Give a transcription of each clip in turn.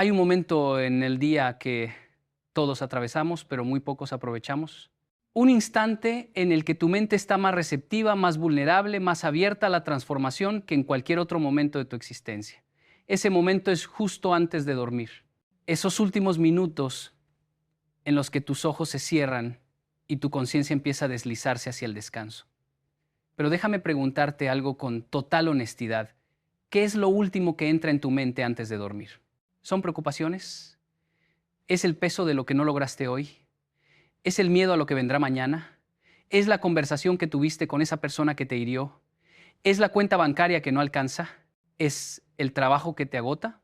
Hay un momento en el día que todos atravesamos, pero muy pocos aprovechamos. Un instante en el que tu mente está más receptiva, más vulnerable, más abierta a la transformación que en cualquier otro momento de tu existencia. Ese momento es justo antes de dormir. Esos últimos minutos en los que tus ojos se cierran y tu conciencia empieza a deslizarse hacia el descanso. Pero déjame preguntarte algo con total honestidad. ¿Qué es lo último que entra en tu mente antes de dormir? ¿Son preocupaciones? ¿Es el peso de lo que no lograste hoy? ¿Es el miedo a lo que vendrá mañana? ¿Es la conversación que tuviste con esa persona que te hirió? ¿Es la cuenta bancaria que no alcanza? ¿Es el trabajo que te agota?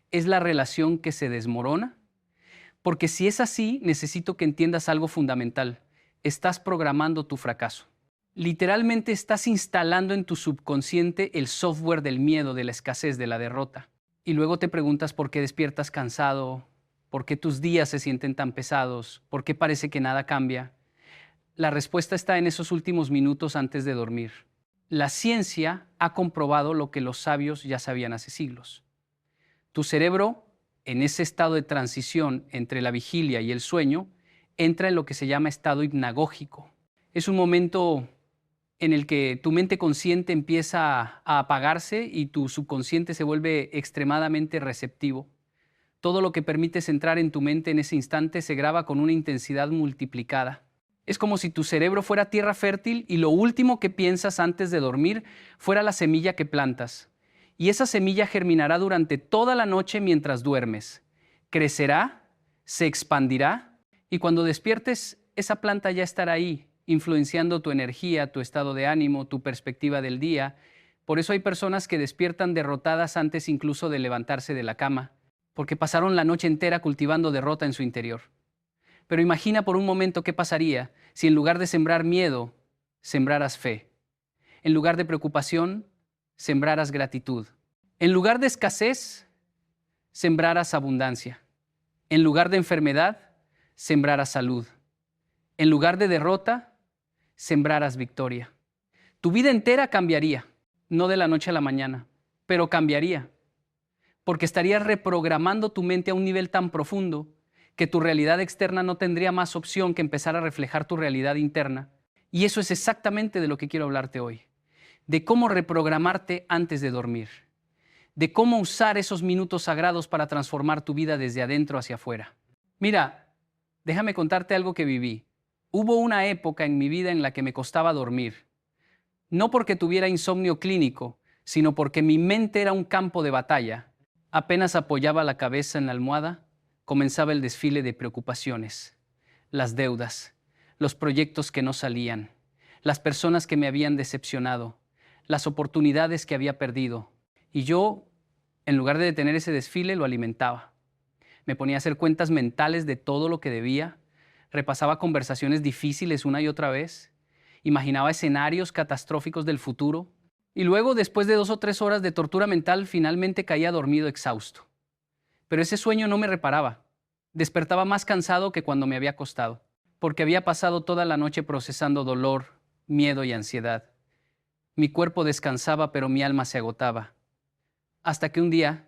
¿Es la relación que se desmorona? Porque si es así, necesito que entiendas algo fundamental. Estás programando tu fracaso. Literalmente estás instalando en tu subconsciente el software del miedo, de la escasez, de la derrota. Y luego te preguntas por qué despiertas cansado, por qué tus días se sienten tan pesados, por qué parece que nada cambia. La respuesta está en esos últimos minutos antes de dormir. La ciencia ha comprobado lo que los sabios ya sabían hace siglos. Tu cerebro, en ese estado de transición entre la vigilia y el sueño, entra en lo que se llama estado hipnagógico. Es un momento en el que tu mente consciente empieza a apagarse y tu subconsciente se vuelve extremadamente receptivo. Todo lo que permites entrar en tu mente en ese instante se graba con una intensidad multiplicada. Es como si tu cerebro fuera tierra fértil y lo último que piensas antes de dormir fuera la semilla que plantas. Y esa semilla germinará durante toda la noche mientras duermes. Crecerá, se expandirá y cuando despiertes, esa planta ya estará ahí, influenciando tu energía, tu estado de ánimo, tu perspectiva del día. Por eso hay personas que despiertan derrotadas antes incluso de levantarse de la cama, porque pasaron la noche entera cultivando derrota en su interior. Pero imagina por un momento qué pasaría si en lugar de sembrar miedo, sembraras fe. En lugar de preocupación, sembraras gratitud. En lugar de escasez, sembraras abundancia. En lugar de enfermedad, sembraras salud. En lugar de derrota, sembraras victoria. Tu vida entera cambiaría, no de la noche a la mañana, pero cambiaría, porque estarías reprogramando tu mente a un nivel tan profundo que tu realidad externa no tendría más opción que empezar a reflejar tu realidad interna. Y eso es exactamente de lo que quiero hablarte hoy, de cómo reprogramarte antes de dormir, de cómo usar esos minutos sagrados para transformar tu vida desde adentro hacia afuera. Mira, déjame contarte algo que viví. Hubo una época en mi vida en la que me costaba dormir, no porque tuviera insomnio clínico, sino porque mi mente era un campo de batalla. Apenas apoyaba la cabeza en la almohada, comenzaba el desfile de preocupaciones, las deudas, los proyectos que no salían, las personas que me habían decepcionado, las oportunidades que había perdido. Y yo, en lugar de detener ese desfile, lo alimentaba. Me ponía a hacer cuentas mentales de todo lo que debía, repasaba conversaciones difíciles una y otra vez, imaginaba escenarios catastróficos del futuro y luego, después de 2 o 3 horas de tortura mental, finalmente caía dormido exhausto. Pero ese sueño no me reparaba. Despertaba más cansado que cuando me había acostado, porque había pasado toda la noche procesando dolor, miedo y ansiedad. Mi cuerpo descansaba, pero mi alma se agotaba. Hasta que un día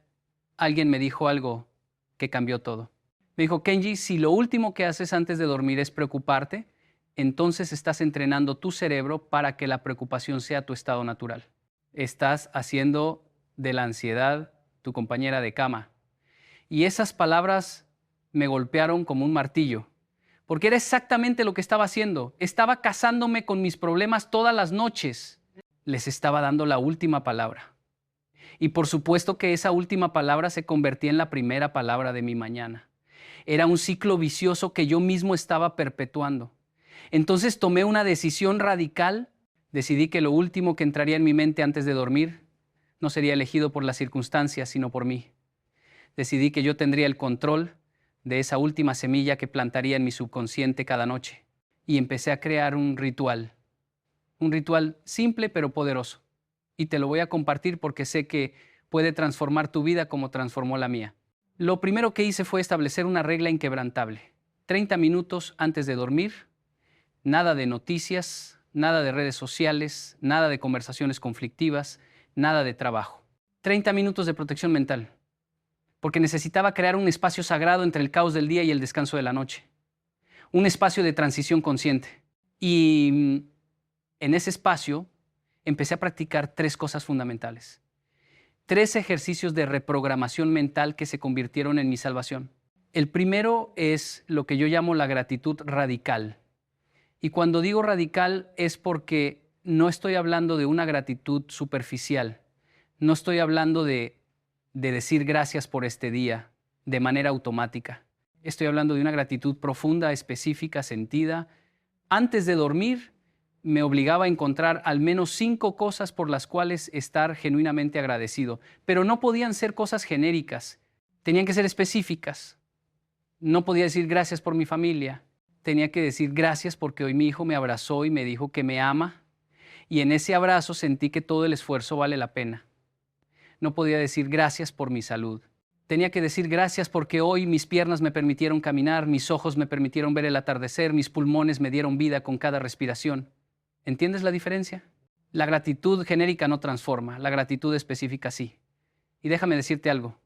alguien me dijo algo que cambió todo. Me dijo: Kenji, si lo último que haces antes de dormir es preocuparte, entonces estás entrenando tu cerebro para que la preocupación sea tu estado natural. Estás haciendo de la ansiedad tu compañera de cama. Y esas palabras me golpearon como un martillo, porque era exactamente lo que estaba haciendo. Estaba casándome con mis problemas todas las noches. Les estaba dando la última palabra. Y por supuesto que esa última palabra se convertía en la primera palabra de mi mañana. Era un ciclo vicioso que yo mismo estaba perpetuando. Entonces tomé una decisión radical. Decidí que lo último que entraría en mi mente antes de dormir no sería elegido por las circunstancias, sino por mí. Decidí que yo tendría el control de esa última semilla que plantaría en mi subconsciente cada noche. Y empecé a crear un ritual simple pero poderoso. Y te lo voy a compartir porque sé que puede transformar tu vida como transformó la mía. Lo primero que hice fue establecer una regla inquebrantable. 30 minutos antes de dormir, nada de noticias, nada de redes sociales, nada de conversaciones conflictivas, nada de trabajo. 30 minutos de protección mental. porque necesitaba crear un espacio sagrado entre el caos del día y el descanso de la noche, un espacio de transición consciente. Y en ese espacio empecé a practicar 3 cosas fundamentales, 3 ejercicios de reprogramación mental que se convirtieron en mi salvación. El primero es lo que yo llamo la gratitud radical. Y cuando digo radical es porque no estoy hablando de una gratitud superficial, no estoy hablando de decir gracias por este día de manera automática. Estoy hablando de una gratitud profunda, específica, sentida. Antes de dormir, me obligaba a encontrar al menos 5 cosas por las cuales estar genuinamente agradecido, pero no podían ser cosas genéricas, tenían que ser específicas. No podía decir gracias por mi familia, tenía que decir gracias porque hoy mi hijo me abrazó y me dijo que me ama, y en ese abrazo sentí que todo el esfuerzo vale la pena. No podía decir gracias por mi salud. Tenía que decir gracias porque hoy mis piernas me permitieron caminar, mis ojos me permitieron ver el atardecer, mis pulmones me dieron vida con cada respiración. ¿Entiendes la diferencia? La gratitud genérica no transforma, la gratitud específica sí. Y déjame decirte algo,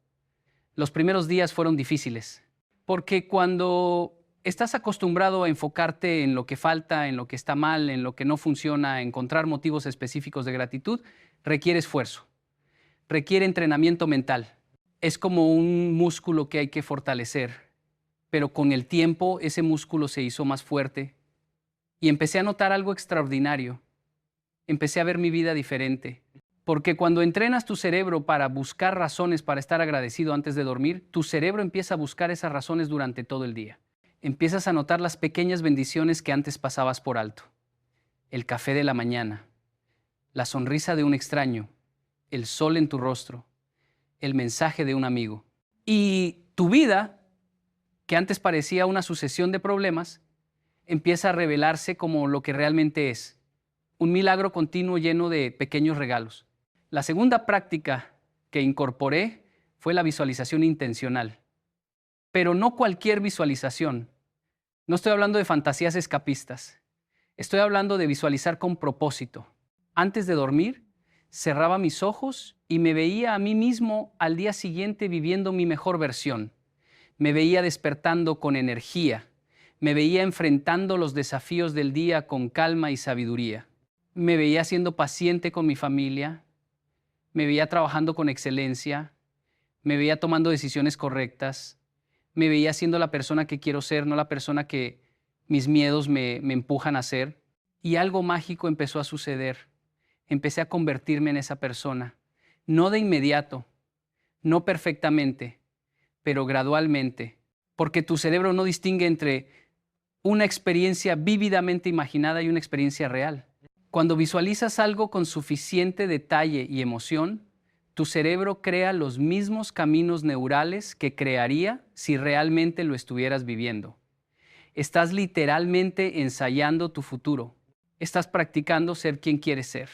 los primeros días fueron difíciles, porque cuando estás acostumbrado a enfocarte en lo que falta, en lo que está mal, en lo que no funciona, a encontrar motivos específicos de gratitud, requiere esfuerzo, requiere entrenamiento mental. Es como un músculo que hay que fortalecer, pero con el tiempo ese músculo se hizo más fuerte y empecé a notar algo extraordinario. Empecé a ver mi vida diferente, porque cuando entrenas tu cerebro para buscar razones para estar agradecido antes de dormir, tu cerebro empieza a buscar esas razones durante todo el día. Empiezas a notar las pequeñas bendiciones que antes pasabas por alto. El café de la mañana, la sonrisa de un extraño, el sol en tu rostro, el mensaje de un amigo. Y tu vida, que antes parecía una sucesión de problemas, empieza a revelarse como lo que realmente es, un milagro continuo lleno de pequeños regalos. La segunda práctica que incorporé fue la visualización intencional, pero no cualquier visualización. No estoy hablando de fantasías escapistas, estoy hablando de visualizar con propósito. Antes de dormir, cerraba mis ojos y me veía a mí mismo al día siguiente viviendo mi mejor versión. Me veía despertando con energía. Me veía enfrentando los desafíos del día con calma y sabiduría. Me veía siendo paciente con mi familia. Me veía trabajando con excelencia. Me veía tomando decisiones correctas. Me veía siendo la persona que quiero ser, no la persona que mis miedos me empujan a ser. Y algo mágico empezó a suceder. Empecé a convertirme en esa persona, no de inmediato, no perfectamente, pero gradualmente, porque tu cerebro no distingue entre una experiencia vívidamente imaginada y una experiencia real. Cuando visualizas algo con suficiente detalle y emoción, tu cerebro crea los mismos caminos neurales que crearía si realmente lo estuvieras viviendo. Estás literalmente ensayando tu futuro. Estás practicando ser quien quieres ser.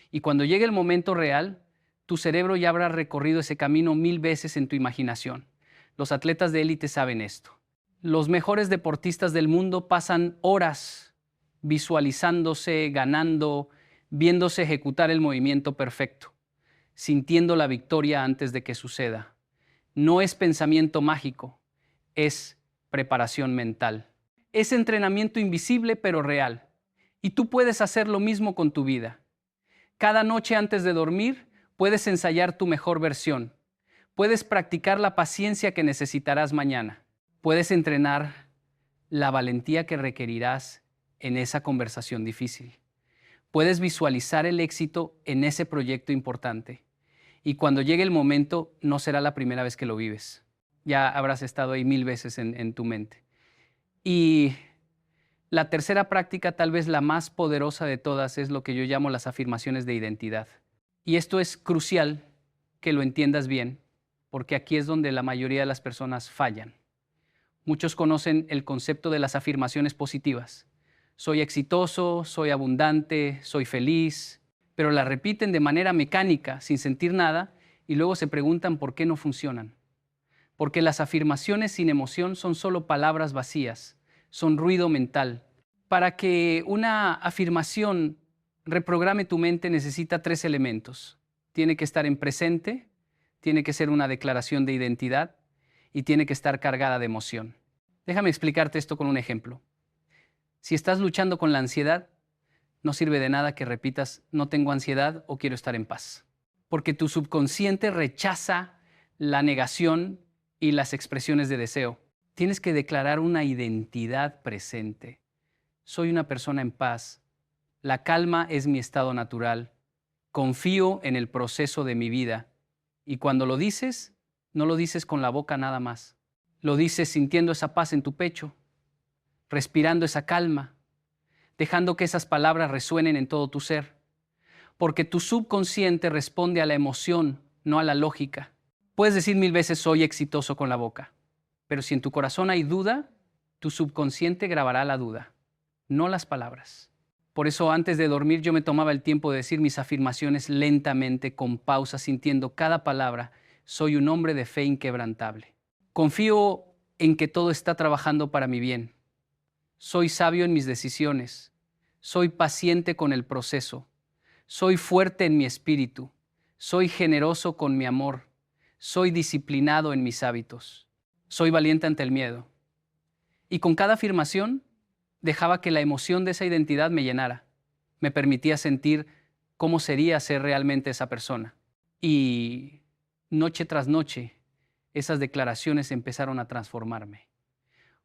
Y cuando llegue el momento real, tu cerebro ya habrá recorrido ese camino 1000 veces en tu imaginación. Los atletas de élite saben esto. Los mejores deportistas del mundo pasan horas visualizándose, ganando, viéndose ejecutar el movimiento perfecto, sintiendo la victoria antes de que suceda. No es pensamiento mágico, es preparación mental. Es entrenamiento invisible pero real. Y tú puedes hacer lo mismo con tu vida. Cada noche antes de dormir, puedes ensayar tu mejor versión. Puedes practicar la paciencia que necesitarás mañana. Puedes entrenar la valentía que requerirás en esa conversación difícil. Puedes visualizar el éxito en ese proyecto importante. Y cuando llegue el momento, no será la primera vez que lo vives. Ya habrás estado ahí 1000 veces en tu mente. Y la tercera práctica, tal vez la más poderosa de todas, es lo que yo llamo las afirmaciones de identidad. Y esto es crucial que lo entiendas bien, porque aquí es donde la mayoría de las personas fallan. Muchos conocen el concepto de las afirmaciones positivas. Soy exitoso, soy abundante, soy feliz, pero la repiten de manera mecánica, sin sentir nada, y luego se preguntan por qué no funcionan. Porque las afirmaciones sin emoción son solo palabras vacías. Son ruido mental. Para que una afirmación reprograme tu mente necesita 3 elementos. Tiene que estar en presente, tiene que ser una declaración de identidad y tiene que estar cargada de emoción. Déjame explicarte esto con un ejemplo. Si estás luchando con la ansiedad, no sirve de nada que repitas no tengo ansiedad o quiero estar en paz, porque tu subconsciente rechaza la negación y las expresiones de deseo. Tienes que declarar una identidad presente. Soy una persona en paz. La calma es mi estado natural. Confío en el proceso de mi vida. Y cuando lo dices, no lo dices con la boca nada más. Lo dices sintiendo esa paz en tu pecho, respirando esa calma, dejando que esas palabras resuenen en todo tu ser. Porque tu subconsciente responde a la emoción, no a la lógica. Puedes decir 1000 veces soy exitoso con la boca, pero si en tu corazón hay duda, tu subconsciente grabará la duda, no las palabras. Por eso antes de dormir yo me tomaba el tiempo de decir mis afirmaciones lentamente, con pausa, sintiendo cada palabra. Soy un hombre de fe inquebrantable. Confío en que todo está trabajando para mi bien. Soy sabio en mis decisiones. Soy paciente con el proceso. Soy fuerte en mi espíritu. Soy generoso con mi amor. Soy disciplinado en mis hábitos. Soy valiente ante el miedo. Y con cada afirmación dejaba que la emoción de esa identidad me llenara. Me permitía sentir cómo sería ser realmente esa persona. Y noche tras noche, esas declaraciones empezaron a transformarme.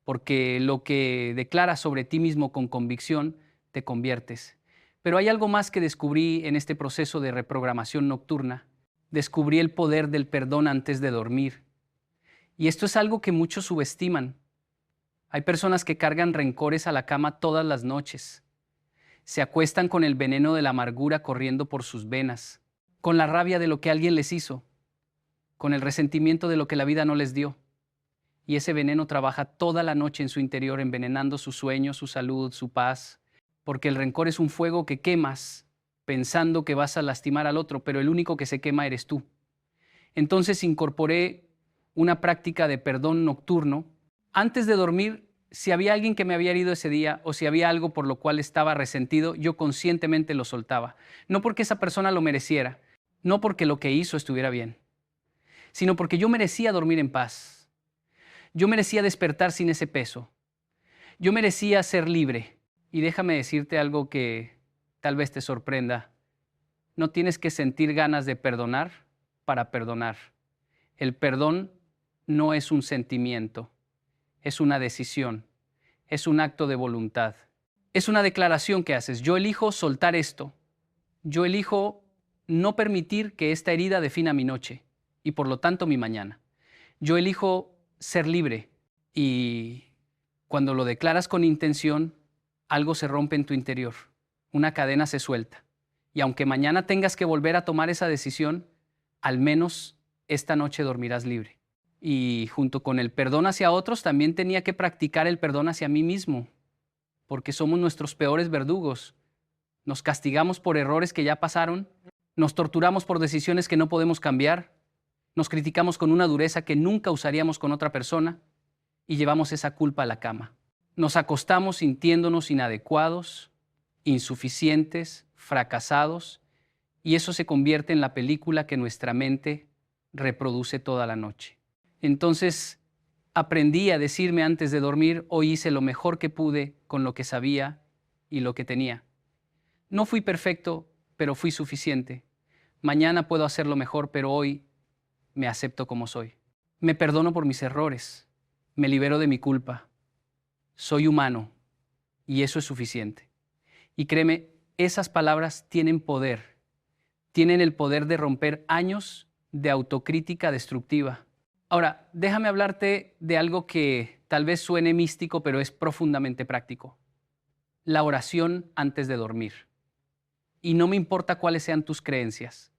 Porque lo que declaras sobre ti mismo con convicción, te conviertes. Pero hay algo más que descubrí en este proceso de reprogramación nocturna. Descubrí el poder del perdón antes de dormir. Y esto es algo que muchos subestiman. Hay personas que cargan rencores a la cama todas las noches. Se acuestan con el veneno de la amargura corriendo por sus venas, con la rabia de lo que alguien les hizo, con el resentimiento de lo que la vida no les dio. Y ese veneno trabaja toda la noche en su interior, envenenando sus sueños, su salud, su paz, porque el rencor es un fuego que quemas pensando que vas a lastimar al otro, pero el único que se quema eres tú. Entonces incorporé una práctica de perdón nocturno. Antes de dormir, si había alguien que me había herido ese día o si había algo por lo cual estaba resentido, yo conscientemente lo soltaba. No porque esa persona lo mereciera, no porque lo que hizo estuviera bien, sino porque yo merecía dormir en paz. Yo merecía despertar sin ese peso. Yo merecía ser libre. Y déjame decirte algo que tal vez te sorprenda. No tienes que sentir ganas de perdonar para perdonar. El perdón no es un sentimiento, es una decisión, es un acto de voluntad. Es una declaración que haces. Yo elijo soltar esto. Yo elijo no permitir que esta herida defina mi noche y por lo tanto mi mañana. Yo elijo ser libre y cuando lo declaras con intención, algo se rompe en tu interior, una cadena se suelta. Y aunque mañana tengas que volver a tomar esa decisión, al menos esta noche dormirás libre. Y junto con el perdón hacia otros, también tenía que practicar el perdón hacia mí mismo, porque somos nuestros peores verdugos. Nos castigamos por errores que ya pasaron, nos torturamos por decisiones que no podemos cambiar, nos criticamos con una dureza que nunca usaríamos con otra persona y llevamos esa culpa a la cama. Nos acostamos sintiéndonos inadecuados, insuficientes, fracasados, y eso se convierte en la película que nuestra mente reproduce toda la noche. Entonces, aprendí a decirme antes de dormir, hoy hice lo mejor que pude con lo que sabía y lo que tenía. No fui perfecto, pero fui suficiente. Mañana puedo hacerlo mejor, pero hoy me acepto como soy. Me perdono por mis errores, me libero de mi culpa. Soy humano y eso es suficiente. Y créeme, esas palabras tienen poder. Tienen el poder de romper años de autocrítica destructiva. Ahora, déjame hablarte de algo que tal vez suene místico, pero es profundamente práctico. La oración antes de dormir. Y no me importa cuáles sean tus creencias.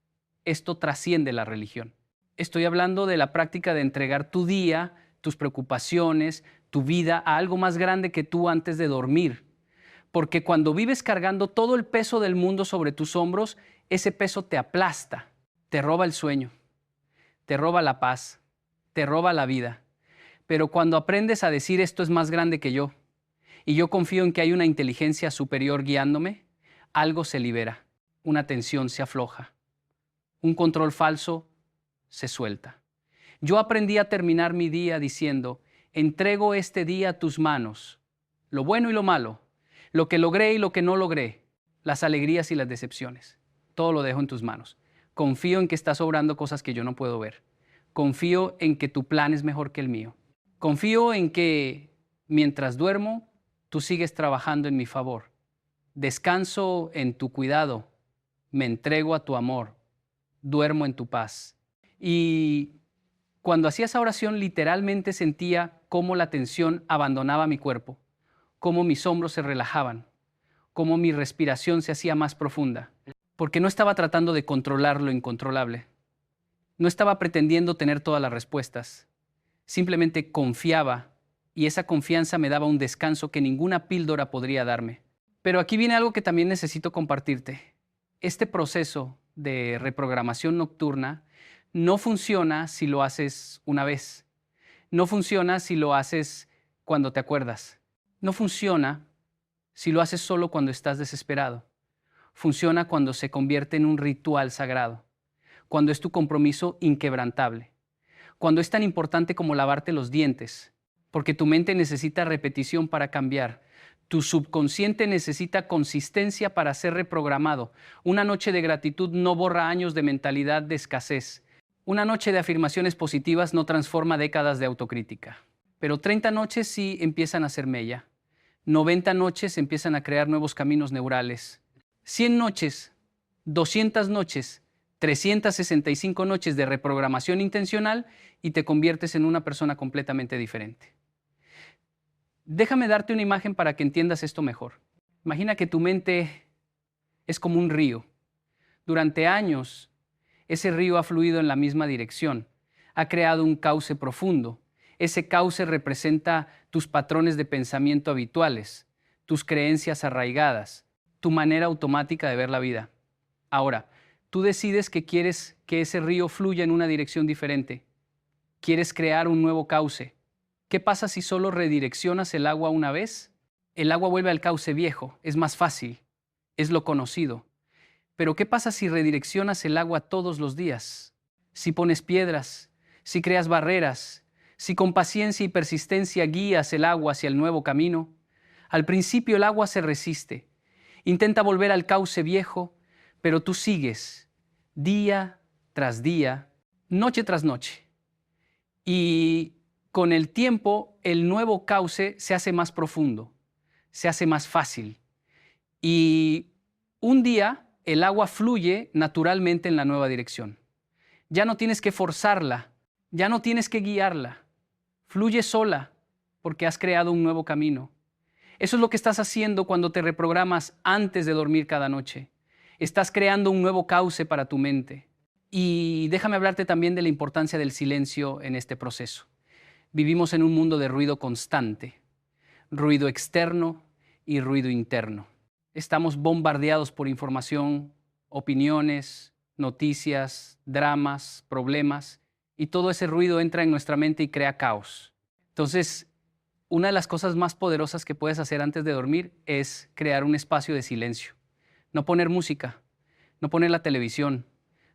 Esto trasciende la religión. Estoy hablando de la práctica de entregar tu día, tus preocupaciones, tu vida a algo más grande que tú antes de dormir. Porque cuando vives cargando todo el peso del mundo sobre tus hombros, ese peso te aplasta, te roba el sueño, te roba la paz, te roba la vida. Pero cuando aprendes a decir esto es más grande que yo, y yo confío en que hay una inteligencia superior guiándome, algo se libera, una tensión se afloja, un control falso se suelta. Yo aprendí a terminar mi día diciendo, entrego este día a tus manos, lo bueno y lo malo, lo que logré y lo que no logré, las alegrías y las decepciones. Todo lo dejo en tus manos. Confío en que estás obrando cosas que yo no puedo ver. Confío en que tu plan es mejor que el mío. Confío en que mientras duermo, tú sigues trabajando en mi favor. Descanso en tu cuidado. Me entrego a tu amor. Duermo en tu paz. Y cuando hacía esa oración, literalmente sentía cómo la tensión abandonaba mi cuerpo, cómo mis hombros se relajaban, cómo mi respiración se hacía más profunda, porque no estaba tratando de controlar lo incontrolable. No estaba pretendiendo tener todas las respuestas. Simplemente confiaba y esa confianza me daba un descanso que ninguna píldora podría darme. Pero aquí viene algo que también necesito compartirte. Este proceso de reprogramación nocturna no funciona si lo haces una vez. No funciona si lo haces cuando te acuerdas. No funciona si lo haces solo cuando estás desesperado. Funciona cuando se convierte en un ritual sagrado, cuando es tu compromiso inquebrantable, cuando es tan importante como lavarte los dientes, porque tu mente necesita repetición para cambiar. Tu subconsciente necesita consistencia para ser reprogramado. Una noche de gratitud no borra años de mentalidad de escasez. Una noche de afirmaciones positivas no transforma décadas de autocrítica. Pero 30 noches sí empiezan a ser mella. 90 noches empiezan a crear nuevos caminos neurales. 100 noches, 200 noches, 365 noches de reprogramación intencional y te conviertes en una persona completamente diferente. Déjame darte una imagen para que entiendas esto mejor. Imagina que tu mente es como un río. Durante años, ese río ha fluido en la misma dirección. Ha creado un cauce profundo. Ese cauce representa tus patrones de pensamiento habituales, tus creencias arraigadas, tu manera automática de ver la vida. Ahora, tú decides que quieres que ese río fluya en una dirección diferente. Quieres crear un nuevo cauce. ¿Qué pasa si solo redireccionas el agua una vez? El agua vuelve al cauce viejo, es más fácil, es lo conocido. Pero ¿qué pasa si redireccionas el agua todos los días? Si pones piedras, si creas barreras, si con paciencia y persistencia guías el agua hacia el nuevo camino. Al principio el agua se resiste, intenta volver al cauce viejo, pero tú sigues día tras día, noche tras noche. Y con el tiempo, el nuevo cauce se hace más profundo, se hace más fácil. Y un día el agua fluye naturalmente en la nueva dirección. Ya no tienes que forzarla, ya no tienes que guiarla. Fluye sola porque has creado un nuevo camino. Eso es lo que estás haciendo cuando te reprogramas antes de dormir cada noche. Estás creando un nuevo cauce para tu mente. Y déjame hablarte también de la importancia del silencio en este proceso. Vivimos en un mundo de ruido constante, ruido externo y ruido interno. Estamos bombardeados por información, opiniones, noticias, dramas, problemas, y todo ese ruido entra en nuestra mente y crea caos. Entonces, una de las cosas más poderosas que puedes hacer antes de dormir es crear un espacio de silencio. No poner música, no poner la televisión,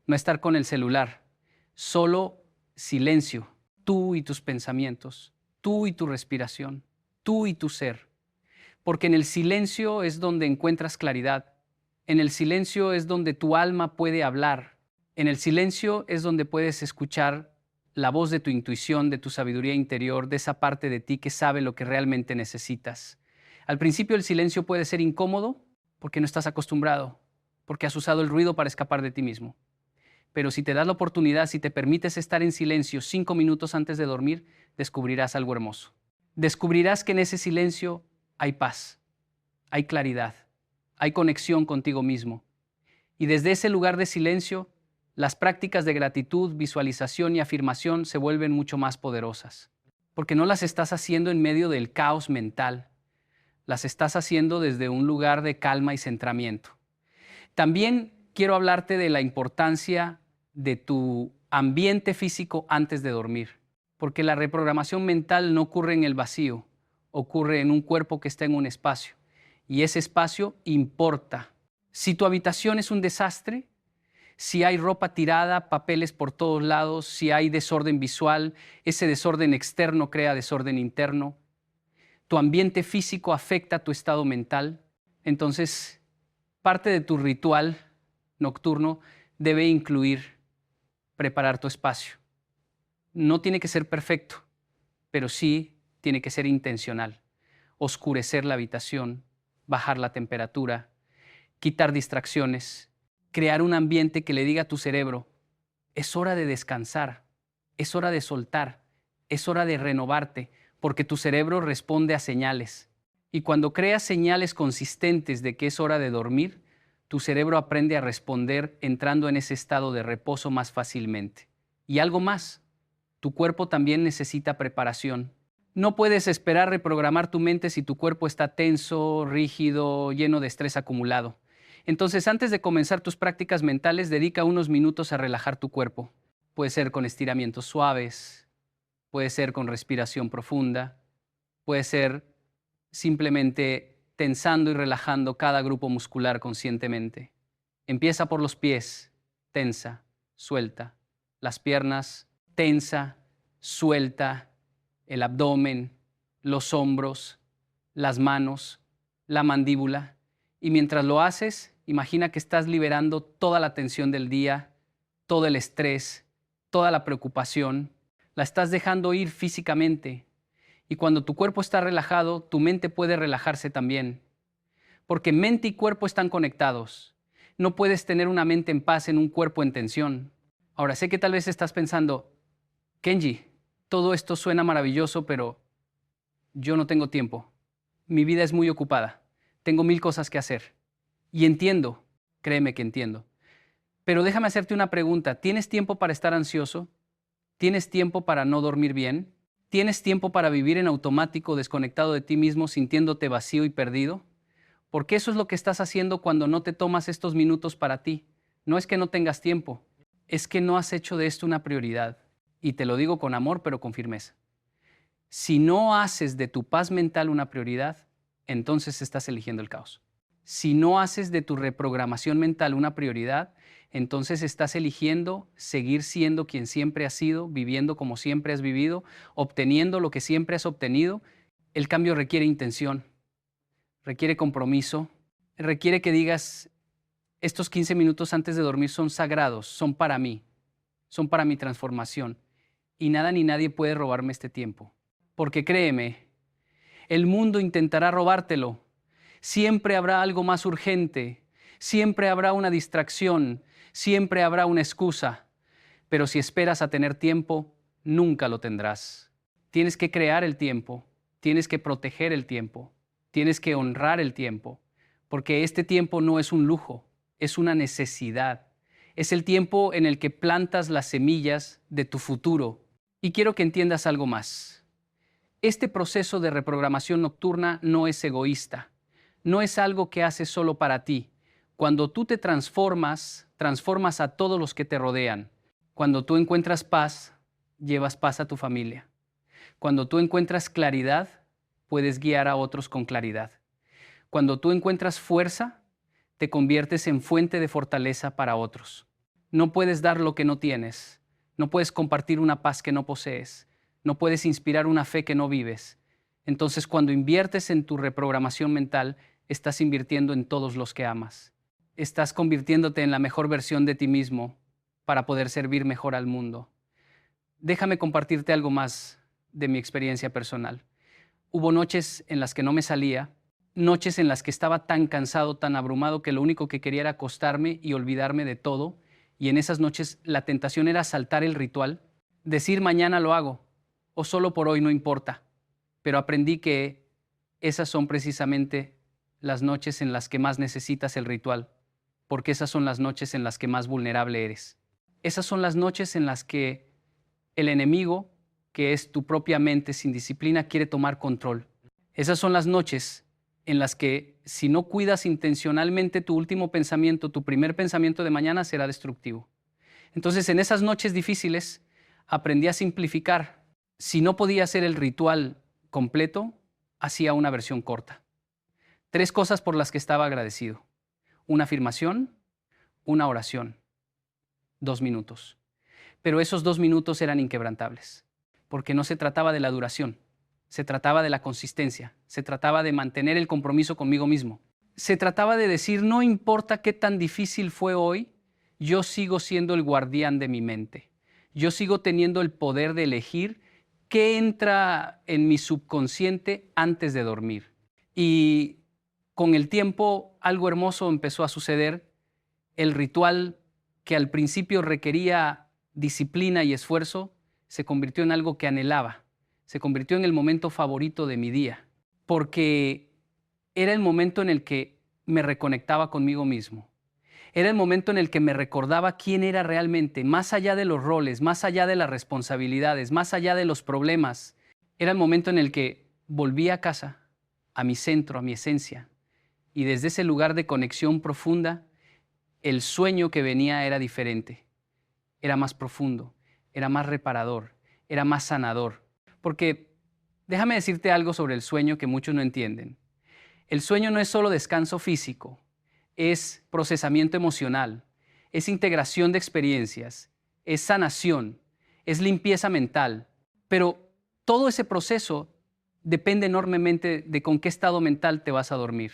no estar con el celular, solo silencio. Tú y tus pensamientos, tú y tu respiración, tú y tu ser. Porque en el silencio es donde encuentras claridad. En el silencio es donde tu alma puede hablar. En el silencio es donde puedes escuchar la voz de tu intuición, de tu sabiduría interior, de esa parte de ti que sabe lo que realmente necesitas. Al principio el silencio puede ser incómodo porque no estás acostumbrado, porque has usado el ruido para escapar de ti mismo. Pero si te das la oportunidad, si te permites estar en silencio 5 minutos antes de dormir, descubrirás algo hermoso. Descubrirás que en ese silencio hay paz, hay claridad, hay conexión contigo mismo. Y desde ese lugar de silencio, las prácticas de gratitud, visualización y afirmación se vuelven mucho más poderosas. Porque no las estás haciendo en medio del caos mental, las estás haciendo desde un lugar de calma y centramiento. También quiero hablarte de la importancia de tu ambiente físico antes de dormir, porque la reprogramación mental no ocurre en el vacío, ocurre en un cuerpo que está en un espacio, y ese espacio importa. Si tu habitación es un desastre, Si hay ropa tirada, papeles por todos lados, si hay desorden visual, ese desorden externo crea desorden interno. Tu ambiente físico afecta tu estado mental. Entonces, parte de tu ritual nocturno debe incluir preparar tu espacio. No tiene que ser perfecto, pero sí tiene que ser intencional. Oscurecer la habitación, bajar la temperatura, quitar distracciones, crear un ambiente que le diga a tu cerebro, es hora de descansar, es hora de soltar, es hora de renovarte, porque tu cerebro responde a señales. Y cuando creas señales consistentes de que es hora de dormir, tu cerebro aprende a responder entrando en ese estado de reposo más fácilmente. Y algo más, tu cuerpo también necesita preparación. No puedes esperar reprogramar tu mente si tu cuerpo está tenso, rígido, lleno de estrés acumulado. Entonces, antes de comenzar tus prácticas mentales, dedica unos minutos a relajar tu cuerpo. Puede ser con estiramientos suaves, puede ser con respiración profunda, puede ser simplemente tensando y relajando cada grupo muscular conscientemente. Empieza por los pies, tensa, suelta. Las piernas, tensa, suelta. El abdomen, los hombros, las manos, la mandíbula. Y mientras lo haces, imagina que estás liberando toda la tensión del día, todo el estrés, toda la preocupación. La estás dejando ir físicamente. Y cuando tu cuerpo está relajado, tu mente puede relajarse también. Porque mente y cuerpo están conectados. No puedes tener una mente en paz en un cuerpo en tensión. Ahora, sé que tal vez estás pensando, Kenji, todo esto suena maravilloso, pero yo no tengo tiempo. Mi vida es muy ocupada. Tengo 1000 cosas que hacer. Y entiendo, créeme que entiendo. Pero déjame hacerte una pregunta. ¿Tienes tiempo para estar ansioso? ¿Tienes tiempo para no dormir bien? ¿Tienes tiempo para vivir en automático, desconectado de ti mismo, sintiéndote vacío y perdido? Porque eso es lo que estás haciendo cuando no te tomas estos minutos para ti. No es que no tengas tiempo, es que no has hecho de esto una prioridad. Y te lo digo con amor, pero con firmeza. Si no haces de tu paz mental una prioridad, entonces estás eligiendo el caos. Si no haces de tu reprogramación mental una prioridad, entonces estás eligiendo seguir siendo quien siempre has sido, viviendo como siempre has vivido, obteniendo lo que siempre has obtenido. El cambio requiere intención, requiere compromiso, requiere que digas, estos 15 minutos antes de dormir son sagrados, son para mí, son para mi transformación. Y nada ni nadie puede robarme este tiempo. Porque créeme, el mundo intentará robártelo. Siempre habrá algo más urgente, siempre habrá una distracción, siempre habrá una excusa. Pero si esperas a tener tiempo, nunca lo tendrás. Tienes que crear el tiempo, tienes que proteger el tiempo, tienes que honrar el tiempo, porque este tiempo no es un lujo, es una necesidad. Es el tiempo en el que plantas las semillas de tu futuro. Y quiero que entiendas algo más. Este proceso de reprogramación nocturna no es egoísta, no es algo que haces solo para ti. Cuando tú te transformas, transformas a todos los que te rodean. Cuando tú encuentras paz, llevas paz a tu familia. Cuando tú encuentras claridad, puedes guiar a otros con claridad. Cuando tú encuentras fuerza, te conviertes en fuente de fortaleza para otros. No puedes dar lo que no tienes. No puedes compartir una paz que no posees. No puedes inspirar una fe que no vives. Entonces, cuando inviertes en tu reprogramación mental, estás invirtiendo en todos los que amas. Estás convirtiéndote en la mejor versión de ti mismo para poder servir mejor al mundo. Déjame compartirte algo más de mi experiencia personal. Hubo noches en las que no me salía, noches en las que estaba tan cansado, tan abrumado, que lo único que quería era acostarme y olvidarme de todo. Y en esas noches la tentación era saltar el ritual, decir mañana lo hago, o solo por hoy no importa. Pero aprendí que esas son precisamente las noches en las que más necesitas el ritual, porque esas son las noches en las que más vulnerable eres. Esas son las noches en las que el enemigo, que es tu propia mente sin disciplina, quiere tomar control. Esas son las noches en las que, si no cuidas intencionalmente tu último pensamiento, tu primer pensamiento de mañana será destructivo. Entonces, en esas noches difíciles, aprendí a simplificar. Si no podía hacer el ritual completo, hacía una versión corta. 3 cosas por las que estaba agradecido: una afirmación, una oración 2 minutos. Pero esos 2 minutos eran inquebrantables, porque no se trataba de la duración, se trataba de la consistencia, se trataba de mantener el compromiso conmigo mismo. Se trataba de decir, no importa qué tan difícil fue hoy, yo sigo siendo el guardián de mi mente. Yo sigo teniendo el poder de elegir qué entra en mi subconsciente antes de dormir. Y con el tiempo algo hermoso empezó a suceder. El ritual que al principio requería disciplina y esfuerzo se convirtió en algo que anhelaba. Se convirtió en el momento favorito de mi día, porque era el momento en el que me reconectaba conmigo mismo. Era el momento en el que me recordaba quién era realmente, más allá de los roles, más allá de las responsabilidades, más allá de los problemas. Era el momento en el que volví a casa, a mi centro, a mi esencia. Y desde ese lugar de conexión profunda, el sueño que venía era diferente. Era más profundo, era más reparador, era más sanador. Porque déjame decirte algo sobre el sueño que muchos no entienden. El sueño no es solo descanso físico, es procesamiento emocional, es integración de experiencias, es sanación, es limpieza mental. Pero todo ese proceso depende enormemente de con qué estado mental te vas a dormir.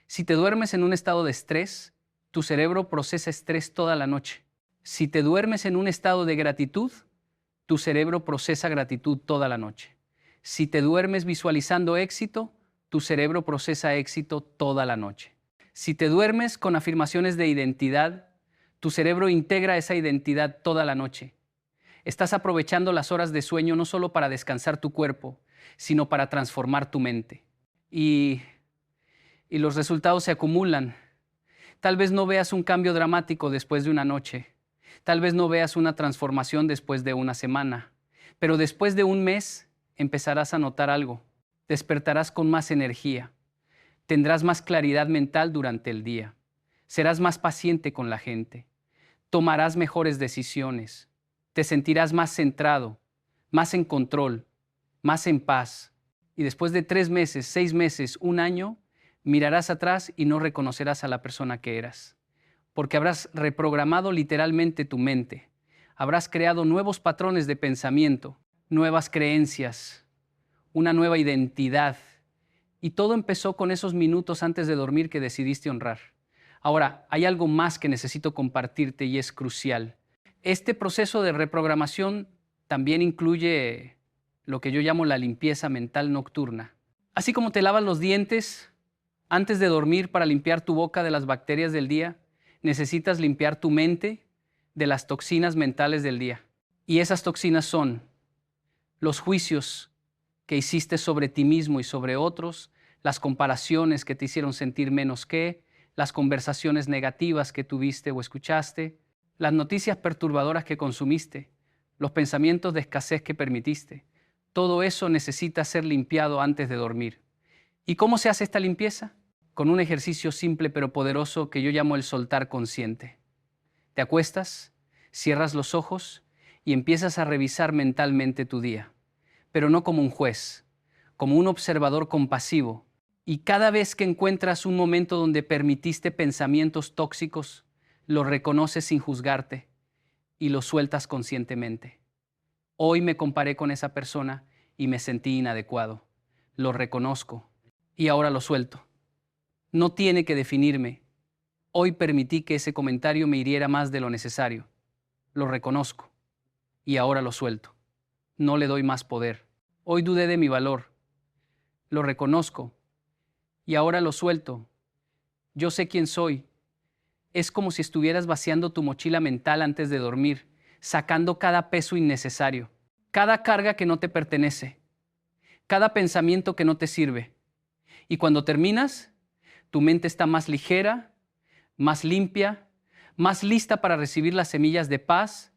Si te duermes en un estado de estrés, tu cerebro procesa estrés toda la noche. Si te duermes en un estado de gratitud, tu cerebro procesa gratitud toda la noche. Si te duermes visualizando éxito, tu cerebro procesa éxito toda la noche. Si te duermes con afirmaciones de identidad, tu cerebro integra esa identidad toda la noche. Estás aprovechando las horas de sueño no solo para descansar tu cuerpo, sino para transformar tu mente. Y los resultados se acumulan. Tal vez no veas un cambio dramático después de una noche. Tal vez no veas una transformación después de una semana. Pero después de un mes empezarás a notar algo. Despertarás con más energía. Tendrás más claridad mental durante el día. Serás más paciente con la gente. Tomarás mejores decisiones. Te sentirás más centrado, más en control, más en paz. Y después de 3 meses, 6 meses, un año, mirarás atrás y no reconocerás a la persona que eras. Porque habrás reprogramado literalmente tu mente. Habrás creado nuevos patrones de pensamiento, nuevas creencias, una nueva identidad. Y todo empezó con esos minutos antes de dormir que decidiste honrar. Ahora, hay algo más que necesito compartirte y es crucial. Este proceso de reprogramación también incluye lo que yo llamo la limpieza mental nocturna. Así como te lavas los dientes antes de dormir para limpiar tu boca de las bacterias del día, necesitas limpiar tu mente de las toxinas mentales del día. Y esas toxinas son los juicios que hiciste sobre ti mismo y sobre otros, las comparaciones que te hicieron sentir menos que, las conversaciones negativas que tuviste o escuchaste, las noticias perturbadoras que consumiste, los pensamientos de escasez que permitiste. Todo eso necesita ser limpiado antes de dormir. ¿Y cómo se hace esta limpieza? Con un ejercicio simple pero poderoso que yo llamo el soltar consciente. Te acuestas, cierras los ojos y empiezas a revisar mentalmente tu día, pero no como un juez, como un observador compasivo. Y cada vez que encuentras un momento donde permitiste pensamientos tóxicos, los reconoces sin juzgarte y los sueltas conscientemente. Hoy me comparé con esa persona y me sentí inadecuado. Lo reconozco y ahora lo suelto. No tiene que definirme. Hoy permití que ese comentario me hiriera más de lo necesario. Lo reconozco y ahora lo suelto. No le doy más poder. Hoy dudé de mi valor. Lo reconozco y ahora lo suelto. Yo sé quién soy. Es como si estuvieras vaciando tu mochila mental antes de dormir, sacando cada peso innecesario, cada carga que no te pertenece, cada pensamiento que no te sirve. Y cuando terminas, tu mente está más ligera, más limpia, más lista para recibir las semillas de paz,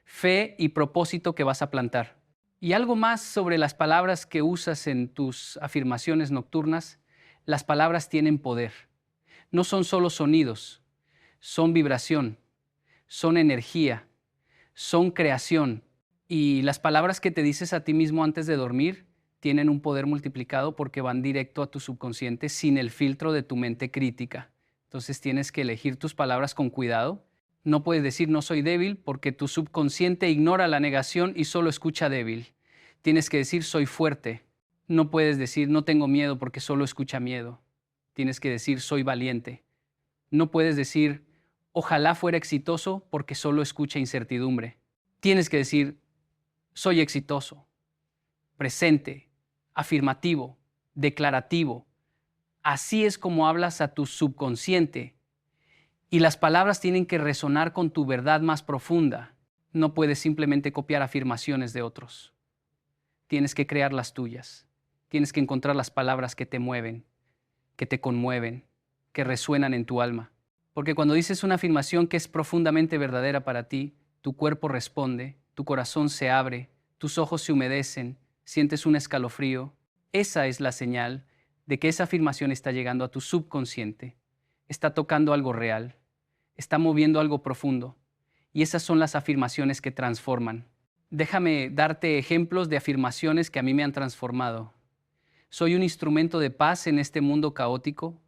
fe y propósito que vas a plantar. Y algo más sobre las palabras que usas en tus afirmaciones nocturnas. Las palabras tienen poder. No son solo sonidos, son vibración, son energía, son creación. Y las palabras que te dices a ti mismo antes de dormir tienen un poder multiplicado porque van directo a tu subconsciente sin el filtro de tu mente crítica. Entonces tienes que elegir tus palabras con cuidado. No puedes decir no soy débil porque tu subconsciente ignora la negación y solo escucha débil. Tienes que decir soy fuerte. No puedes decir no tengo miedo porque solo escucha miedo. Tienes que decir soy valiente. No puedes decir ojalá fuera exitoso porque solo escucha incertidumbre. Tienes que decir soy exitoso, presente, afirmativo, declarativo. Así es como hablas a tu subconsciente. Y las palabras tienen que resonar con tu verdad más profunda. No puedes simplemente copiar afirmaciones de otros. Tienes que crear las tuyas. Tienes que encontrar las palabras que te mueven, que te conmueven, que resuenan en tu alma. Porque cuando dices una afirmación que es profundamente verdadera para ti, tu cuerpo responde, tu corazón se abre, tus ojos se humedecen, sientes un escalofrío. Esa es la señal de que esa afirmación está llegando a tu subconsciente, está tocando algo real, está moviendo algo profundo. Y esas son las afirmaciones que transforman. Déjame darte ejemplos de afirmaciones que a mí me han transformado. Soy un instrumento de paz en este mundo caótico.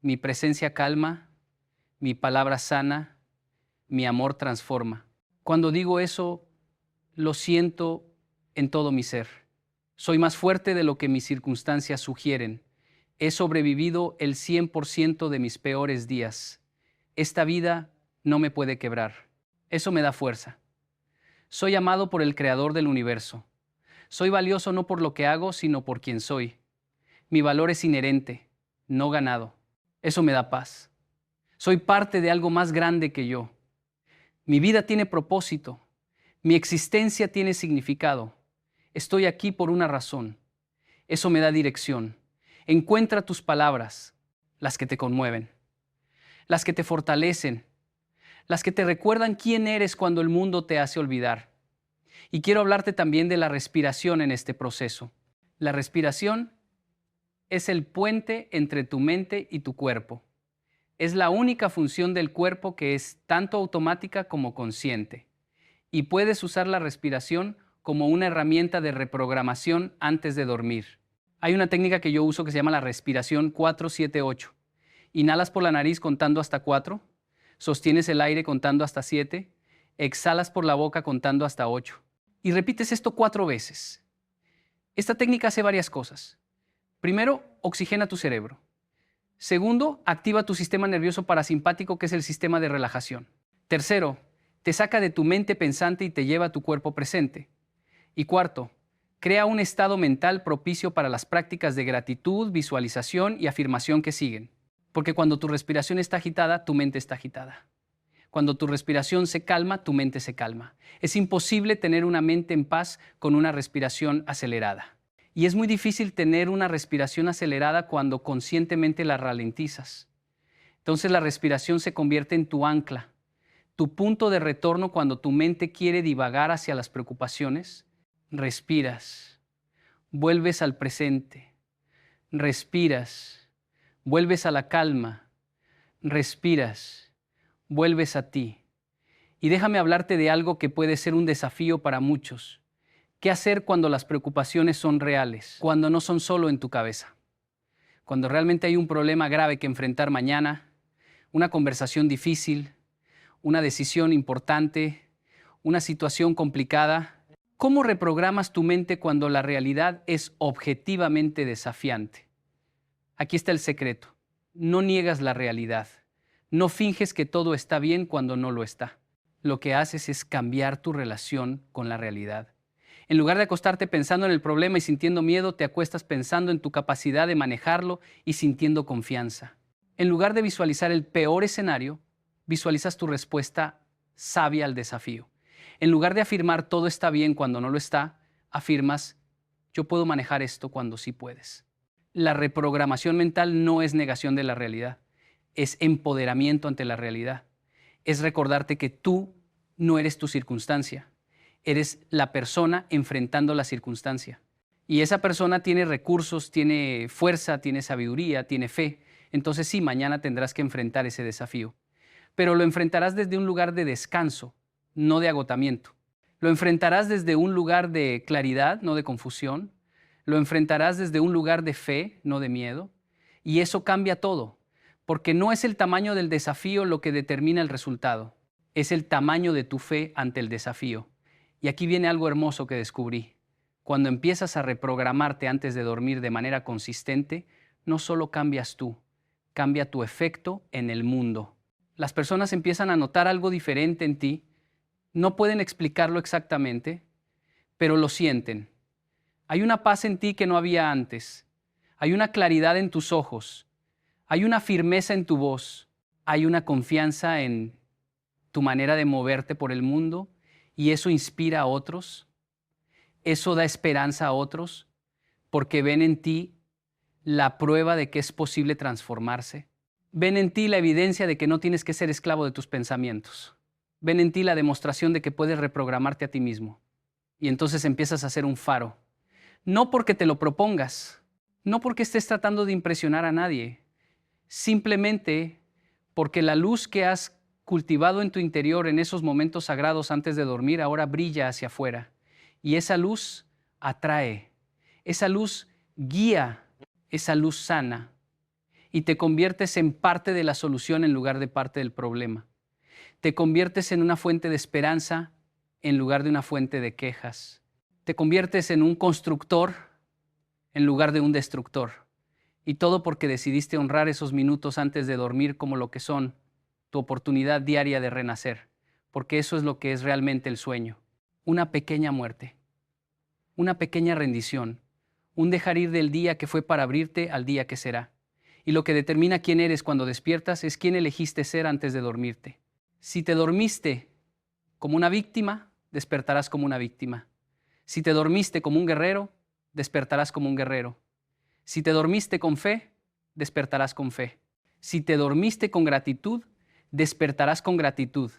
Mi presencia calma, mi palabra sana, mi amor transforma. Cuando digo eso, lo siento en todo mi ser. Soy más fuerte de lo que mis circunstancias sugieren. He sobrevivido el 100% de mis peores días. Esta vida no me puede quebrar. Eso me da fuerza. Soy amado por el Creador del universo. Soy valioso no por lo que hago, sino por quien soy. Mi valor es inherente, no ganado. Eso me da paz. Soy parte de algo más grande que yo. Mi vida tiene propósito. Mi existencia tiene significado. Estoy aquí por una razón. Eso me da dirección. Encuentra tus palabras, las que te conmueven, las que te fortalecen, las que te recuerdan quién eres cuando el mundo te hace olvidar. Y quiero hablarte también de la respiración en este proceso. La respiración es el puente entre tu mente y tu cuerpo. Es la única función del cuerpo que es tanto automática como consciente. Y puedes usar la respiración como una herramienta de reprogramación antes de dormir. Hay una técnica que yo uso que se llama la respiración 4-7-8. Inhalas por la nariz contando hasta 4, sostienes el aire contando hasta 7, exhalas por la boca contando hasta 8. Y repites esto 4 veces. Esta técnica hace varias cosas. Primero, oxigena tu cerebro. Segundo, activa tu sistema nervioso parasimpático, que es el sistema de relajación. Tercero, te saca de tu mente pensante y te lleva a tu cuerpo presente. Y cuarto, crea un estado mental propicio para las prácticas de gratitud, visualización y afirmación que siguen. Porque cuando tu respiración está agitada, tu mente está agitada. Cuando tu respiración se calma, tu mente se calma. Es imposible tener una mente en paz con una respiración acelerada. Y es muy difícil tener una respiración acelerada cuando conscientemente la ralentizas. Entonces la respiración se convierte en tu ancla, tu punto de retorno cuando tu mente quiere divagar hacia las preocupaciones. Respiras, vuelves al presente, respiras, vuelves a la calma, respiras, vuelves a ti. Y déjame hablarte de algo que puede ser un desafío para muchos. ¿Qué hacer cuando las preocupaciones son reales? Cuando no son solo en tu cabeza. Cuando realmente hay un problema grave que enfrentar mañana, una conversación difícil, una decisión importante, una situación complicada. ¿Cómo reprogramas tu mente cuando la realidad es objetivamente desafiante? Aquí está el secreto. No niegas la realidad. No finges que todo está bien cuando no lo está. Lo que haces es cambiar tu relación con la realidad. En lugar de acostarte pensando en el problema y sintiendo miedo, te acuestas pensando en tu capacidad de manejarlo y sintiendo confianza. En lugar de visualizar el peor escenario, visualizas tu respuesta sabia al desafío. En lugar de afirmar todo está bien cuando no lo está, afirmas yo puedo manejar esto cuando sí puedes. La reprogramación mental no es negación de la realidad, es empoderamiento ante la realidad. Es recordarte que tú no eres tu circunstancia. Eres la persona enfrentando la circunstancia. Y esa persona tiene recursos, tiene fuerza, tiene sabiduría, tiene fe. Entonces sí, mañana tendrás que enfrentar ese desafío. Pero lo enfrentarás desde un lugar de descanso, no de agotamiento. Lo enfrentarás desde un lugar de claridad, no de confusión. Lo enfrentarás desde un lugar de fe, no de miedo. Y eso cambia todo, porque no es el tamaño del desafío lo que determina el resultado. es el tamaño de tu fe ante el desafío. Y aquí viene algo hermoso que descubrí. Cuando empiezas a reprogramarte antes de dormir de manera consistente, no solo cambias tú, cambia tu efecto en el mundo. Las personas empiezan a notar algo diferente en ti, no pueden explicarlo exactamente, pero lo sienten. Hay una paz en ti que no había antes, hay una claridad en tus ojos, hay una firmeza en tu voz, hay una confianza en tu manera de moverte por el mundo y eso inspira a otros, eso da esperanza a otros porque ven en ti la prueba de que es posible transformarse. Ven en ti la evidencia de que no tienes que ser esclavo de tus pensamientos. Ven en ti la demostración de que puedes reprogramarte a ti mismo. Y entonces empiezas a ser un faro. No porque te lo propongas, no porque estés tratando de impresionar a nadie, simplemente porque la luz que has cultivado en tu interior en esos momentos sagrados antes de dormir ahora brilla hacia afuera. Y esa luz atrae, esa luz guía, esa luz sana. Y te conviertes en parte de la solución en lugar de parte del problema. Te conviertes en una fuente de esperanza en lugar de una fuente de quejas. Te conviertes en un constructor en lugar de un destructor. Y todo porque decidiste honrar esos minutos antes de dormir como lo que son, tu oportunidad diaria de renacer, porque eso es lo que es realmente el sueño. Una pequeña muerte, una pequeña rendición, un dejar ir del día que fue para abrirte al día que será. Y lo que determina quién eres cuando despiertas es quién elegiste ser antes de dormirte. Si te dormiste como una víctima, despertarás como una víctima. Si te dormiste como un guerrero, despertarás como un guerrero. Si te dormiste con fe, despertarás con fe. Si te dormiste con gratitud, despertarás con gratitud.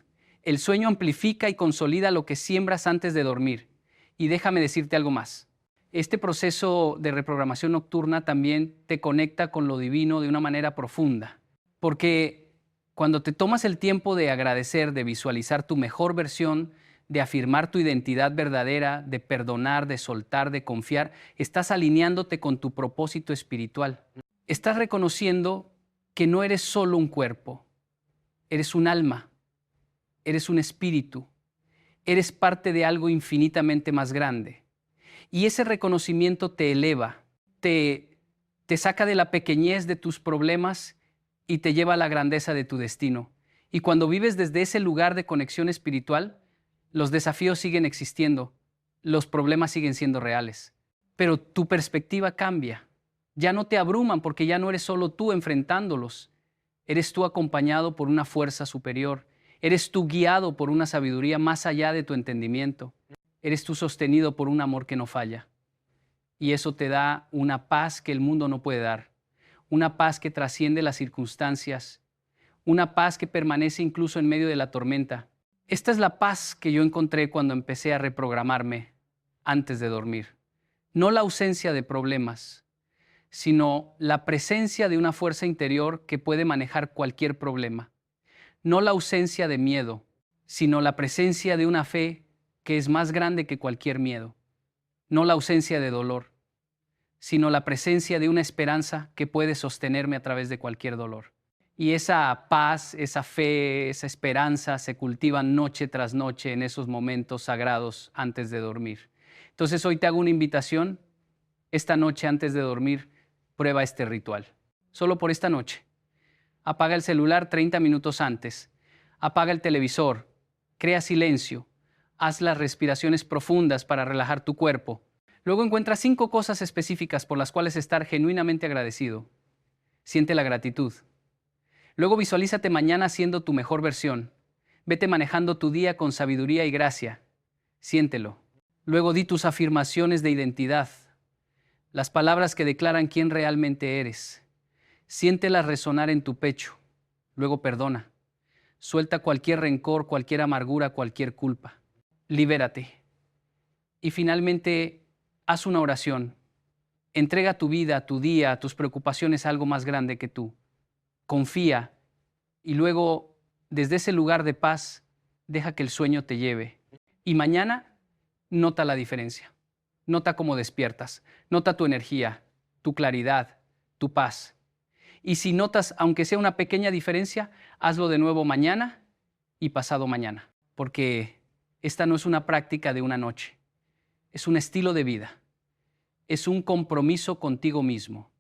El sueño amplifica y consolida lo que siembras antes de dormir. Y déjame decirte algo más. Este proceso de reprogramación nocturna también te conecta con lo divino de una manera profunda. Porque cuando te tomas el tiempo de agradecer, de visualizar tu mejor versión, de afirmar tu identidad verdadera, de perdonar, de soltar, de confiar, estás alineándote con tu propósito espiritual. Estás reconociendo que no eres solo un cuerpo, eres un alma, eres un espíritu, eres parte de algo infinitamente más grande. Y ese reconocimiento te eleva, te saca de la pequeñez de tus problemas y te lleva a la grandeza de tu destino. Y cuando vives desde ese lugar de conexión espiritual, los desafíos siguen existiendo, los problemas siguen siendo reales, pero tu perspectiva cambia. Ya no te abruman porque ya no eres solo tú enfrentándolos. Eres tú acompañado por una fuerza superior. Eres tú guiado por una sabiduría más allá de tu entendimiento. Eres tú sostenido por un amor que no falla. Y eso te da una paz que el mundo no puede dar. Una paz que trasciende las circunstancias. Una paz que permanece incluso en medio de la tormenta. Esta es la paz que yo encontré cuando empecé a reprogramarme antes de dormir. No la ausencia de problemas, sino la presencia de una fuerza interior que puede manejar cualquier problema. No la ausencia de miedo, sino la presencia de una fe que es más grande que cualquier miedo. No la ausencia de dolor, sino la presencia de una esperanza que puede sostenerme a través de cualquier dolor. Y esa paz, esa fe, esa esperanza se cultivan noche tras noche en esos momentos sagrados antes de dormir. Entonces hoy te hago una invitación. Esta noche antes de dormir, prueba este ritual. Solo por esta noche. Apaga el celular 30 minutos antes. Apaga el televisor. Crea silencio. Haz las respiraciones profundas para relajar tu cuerpo. Luego encuentra 5 cosas específicas por las cuales estar genuinamente agradecido. Siente la gratitud. Luego visualízate mañana siendo tu mejor versión. Vete manejando tu día con sabiduría y gracia. Siéntelo. Luego di tus afirmaciones de identidad, las palabras que declaran quién realmente eres. Siéntelas resonar en tu pecho. Luego perdona. Suelta cualquier rencor, cualquier amargura, cualquier culpa. Libérate. Y finalmente, haz una oración. Entrega tu vida, tu día, tus preocupaciones a algo más grande que tú. Confía y luego, desde ese lugar de paz, deja que el sueño te lleve. Y mañana, nota la diferencia. Nota cómo despiertas. Nota tu energía, tu claridad, tu paz. Y si notas, aunque sea una pequeña diferencia, hazlo de nuevo mañana y pasado mañana, porque esta no es una práctica de una noche, es un estilo de vida, es un compromiso contigo mismo,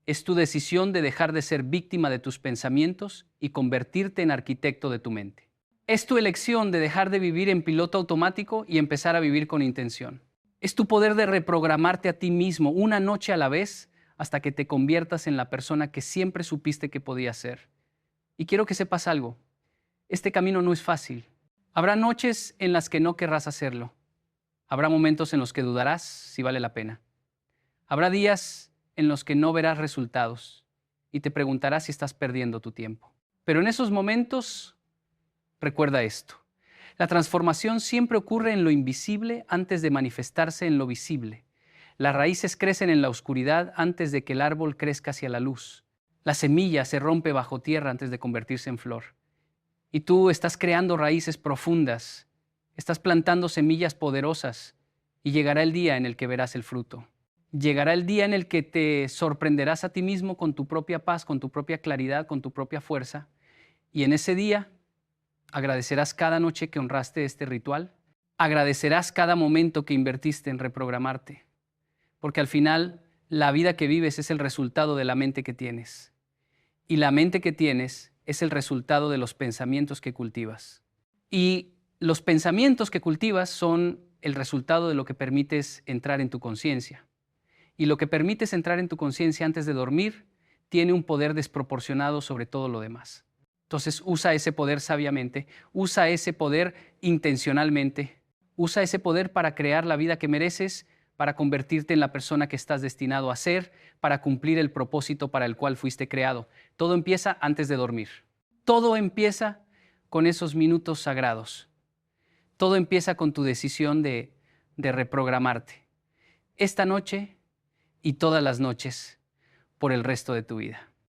es tu decisión de dejar de ser víctima de tus pensamientos y convertirte en arquitecto de tu mente. Es tu elección de dejar de vivir en piloto automático y empezar a vivir con intención. Es tu poder de reprogramarte a ti mismo una noche a la vez hasta que te conviertas en la persona que siempre supiste que podías ser. Y quiero que sepas algo, este camino no es fácil. Habrá noches en las que no querrás hacerlo. Habrá momentos en los que dudarás si vale la pena. Habrá días en los que no verás resultados y te preguntarás si estás perdiendo tu tiempo. Pero en esos momentos, recuerda esto. La transformación siempre ocurre en lo invisible antes de manifestarse en lo visible. Las raíces crecen en la oscuridad antes de que el árbol crezca hacia la luz. La semilla se rompe bajo tierra antes de convertirse en flor. Y tú estás creando raíces profundas, estás plantando semillas poderosas y llegará el día en el que verás el fruto. Llegará el día en el que te sorprenderás a ti mismo con tu propia paz, con tu propia claridad, con tu propia fuerza. Y en ese día agradecerás cada noche que honraste este ritual. Agradecerás cada momento que invertiste en reprogramarte. Porque al final, la vida que vives es el resultado de la mente que tienes. Y la mente que tienes es el resultado de los pensamientos que cultivas. Y los pensamientos que cultivas son el resultado de lo que permites entrar en tu conciencia. Y lo que permites entrar en tu conciencia antes de dormir tiene un poder desproporcionado sobre todo lo demás. Entonces usa ese poder sabiamente, usa ese poder intencionalmente, usa ese poder para crear la vida que mereces, para convertirte en la persona que estás destinado a ser, para cumplir el propósito para el cual fuiste creado. Todo empieza antes de dormir. Todo empieza con esos minutos sagrados. Todo empieza con tu decisión de reprogramarte. Esta noche y todas las noches por el resto de tu vida.